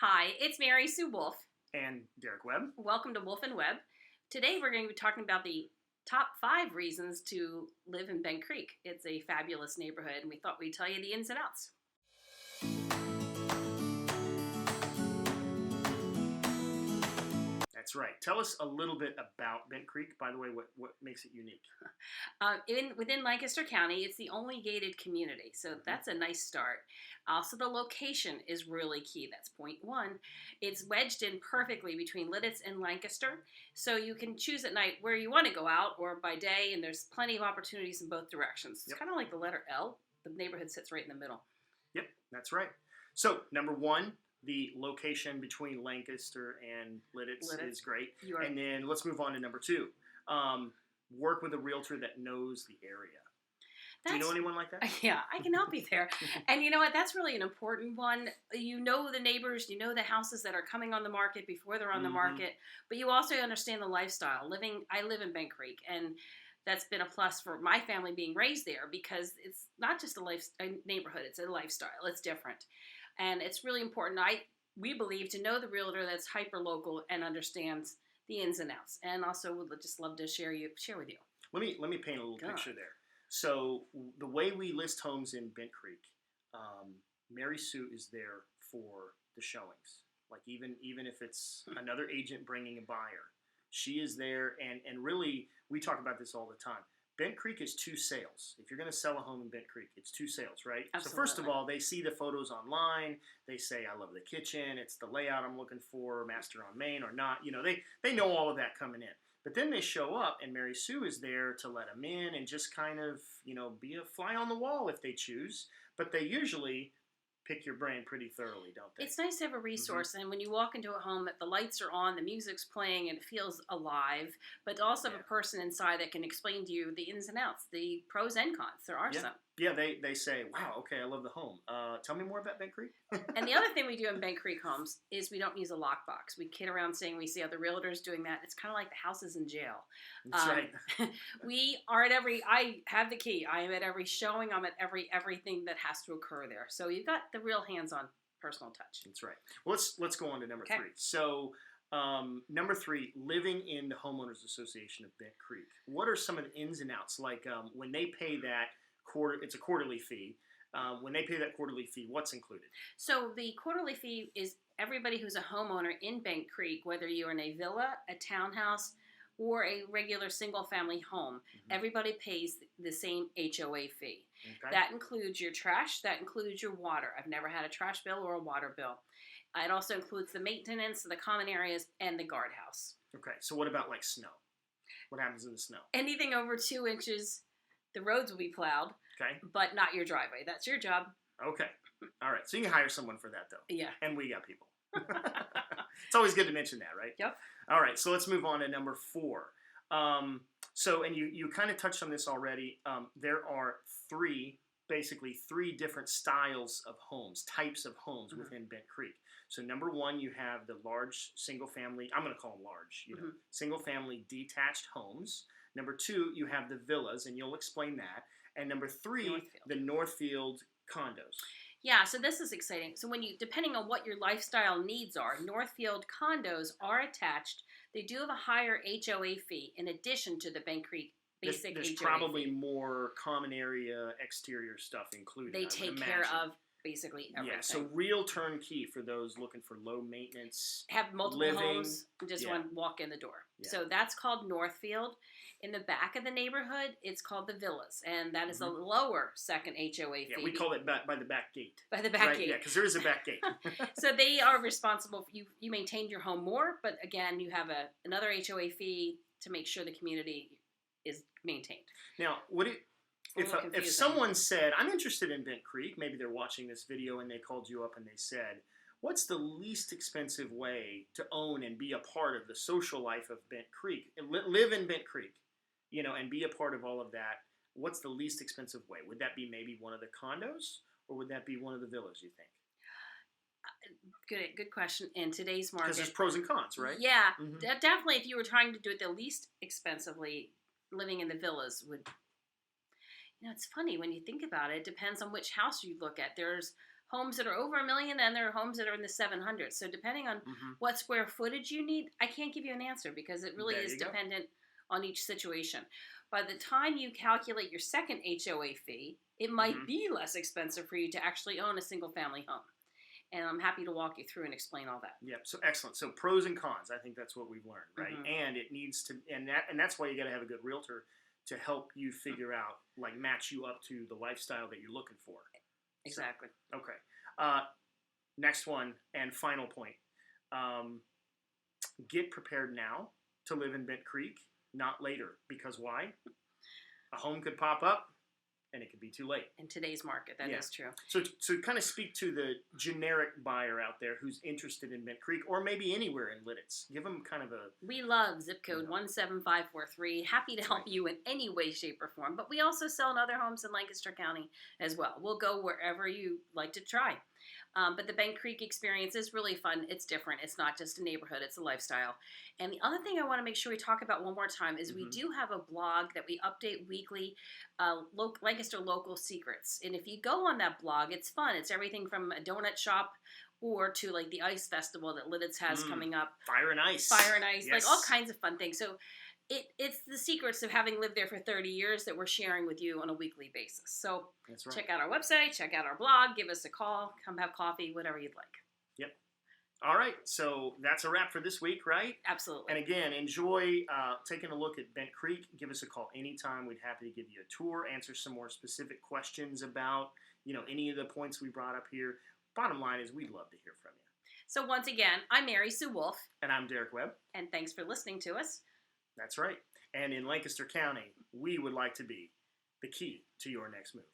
Hi, it's Mary Sue Wolf. And Derek Webb. Welcome to Wolf and Webb. Today we're going to be talking about the top 5 reasons to live in Bent Creek. It's a fabulous neighborhood, and we thought we'd tell you the ins and outs. That's right. Tell us a little bit about Bent Creek. By the way, what makes it unique? Within Lancaster County, it's the only gated community, so that's a nice start. Also, the location is really key. That's point 1. It's wedged in perfectly between Lititz and Lancaster, so you can choose at night where you want to go out or by day, and there's plenty of opportunities in both directions. It's kind of like the letter L. The neighborhood sits right in the middle. Yep, that's right. So, number 1, the location between Lancaster and Lititz is great. And then let's move on to number 2. Work with a realtor that knows the area. Do you know anyone like that? Yeah, I can help you there. And you know what? That's really an important one. You know the neighbors, you know the houses that are coming on the market before they're on the market, but you also understand the lifestyle. I live in Bent Creek, and that's been a plus for my family being raised there because it's not just a neighborhood, it's a lifestyle. It's different. And it's really important, we believe, to know the realtor that's hyper-local and understands the ins and outs. And also would just love to share with you. Let me paint a little picture there. So the way we list homes in Bent Creek, Mary Sue is there for the showings. Like even if it's another agent bringing a buyer, she is there. And really, we talk about this all the time. Bent Creek is 2 sales. If you're going to sell a home in Bent Creek, it's 2 sales, right? Absolutely. So first of all, they see the photos online. They say, I love the kitchen. It's the layout I'm looking for, master on main or not. You know, they know all of that coming in. But then they show up, and Mary Sue is there to let them in and just kind of, be a fly on the wall if they choose. But they usually pick your brain pretty thoroughly, don't they? It's nice to have a resource, and when you walk into a home, that the lights are on, the music's playing, and it feels alive, but to also have a person inside that can explain to you the ins and outs, the pros and cons. There are some. Yeah, they say, wow, okay, I love the home. Tell me more about Bent Creek. And the other thing we do in Bent Creek homes is we don't use a lockbox. We kid around saying we see other realtors doing that. It's kind of like the house is in jail. That's right. We are I have the key. I am at every showing. I'm at everything that has to occur there. So you've got the real hands-on personal touch. That's right. Well, let's go on to number 3. So number 3, living in the Homeowners Association of Bent Creek. What are some of the ins and outs? Like when they pay that it's a quarterly fee. When they pay that quarterly fee, what's included? So the quarterly fee is everybody who's a homeowner in Bent Creek, whether you're in a villa, a townhouse, or a regular single-family home. Everybody pays the same HOA fee. Okay. That includes your trash. That includes your water. I've never had a trash bill or a water bill. It also includes the maintenance, the common areas, and the guardhouse. Okay. So what about like snow? What happens in the snow? Anything over 2 inches, the roads will be plowed. Okay. But not your driveway. That's your job. Okay. All right. So you can hire someone for that, though. Yeah. And we got people. It's always good to mention that, right? Yep. All right. So let's move on to number 4. And you kind of touched on this already. There are basically three different styles of homes, types of homes within Bent Creek. So number 1, you have the large single-family, I'm going to call them large, single-family detached homes. Number 2, you have the villas, and you'll explain that. And number 3, the Northfield condos. Yeah, so this is exciting. So depending on what your lifestyle needs are, Northfield condos are attached. They do have a higher HOA fee in addition to the Bent Creek basic HOA fee. There's probably more common area exterior stuff included. They take care of basically everything. Yeah, so real turnkey for those looking for low maintenance. Have multiple homes, just one walk in the door. Yeah. So that's called Northfield. In the back of the neighborhood, it's called the villas, and that is a lower second HOA fee. Yeah, we call it by the back gate. By the back gate. Yeah, because there is a back gate. So they are responsible for you maintain your home more, but again, you have another HOA fee to make sure the community is maintained. Now, if someone said, I'm interested in Bent Creek, maybe they're watching this video and they called you up and they said, what's the least expensive way to own and be a part of the social life of Bent Creek? Live in Bent Creek, and be a part of all of that. What's the least expensive way? Would that be maybe one of the condos, or would that be one of the villas, you think? Good question. In today's market, because there's pros and cons, right? Yeah, definitely. If you were trying to do it the least expensively, living in the villas would. It's funny when you think about it. It depends on which house you look at. There's homes that are over $1 million, and there are homes that are in the 700s. So depending on what square footage you need, I can't give you an answer because it really is dependent on each situation. By the time you calculate your second HOA fee, it might be less expensive for you to actually own a single family home. And I'm happy to walk you through and explain all that. Yeah, so excellent. So pros and cons, I think that's what we've learned, right? And it needs to, and that's why you got to have a good realtor to help you figure out, like, match you up to the lifestyle that you're looking for. Exactly. So, okay. Next one and final point. Get prepared now to live in Bent Creek, not later. Because why? A home could pop up, and it could be too late. In today's market, that is true. So kind of speak to the generic buyer out there who's interested in Bent Creek, or maybe anywhere in Lititz. Give them kind of a... We love zip code 17543. Happy to help you in any way, shape, or form. But we also sell in other homes in Lancaster County as well. We'll go wherever you like to try. But the Bent Creek experience is really fun. It's different. It's not just a neighborhood. It's a lifestyle. And the other thing I want to make sure we talk about one more time is we do have a blog that we update weekly, Lancaster Local Secrets. And if you go on that blog, it's fun. It's everything from a donut shop or to like the ice festival that Lititz has coming up. Fire and ice. Fire and ice. Like all kinds of fun things. So it's the secrets of having lived there for 30 years that we're sharing with you on a weekly basis. So check out our website, check out our blog, give us a call, come have coffee, whatever you'd like. Yep. All right. So that's a wrap for this week, right? Absolutely. And again, enjoy taking a look at Bent Creek. Give us a call anytime. We'd happy to give you a tour, answer some more specific questions about, any of the points we brought up here. Bottom line is we'd love to hear from you. So once again, I'm Mary Sue Wolf. And I'm Derek Webb. And thanks for listening to us. That's right. And in Lancaster County, we would like to be the key to your next move.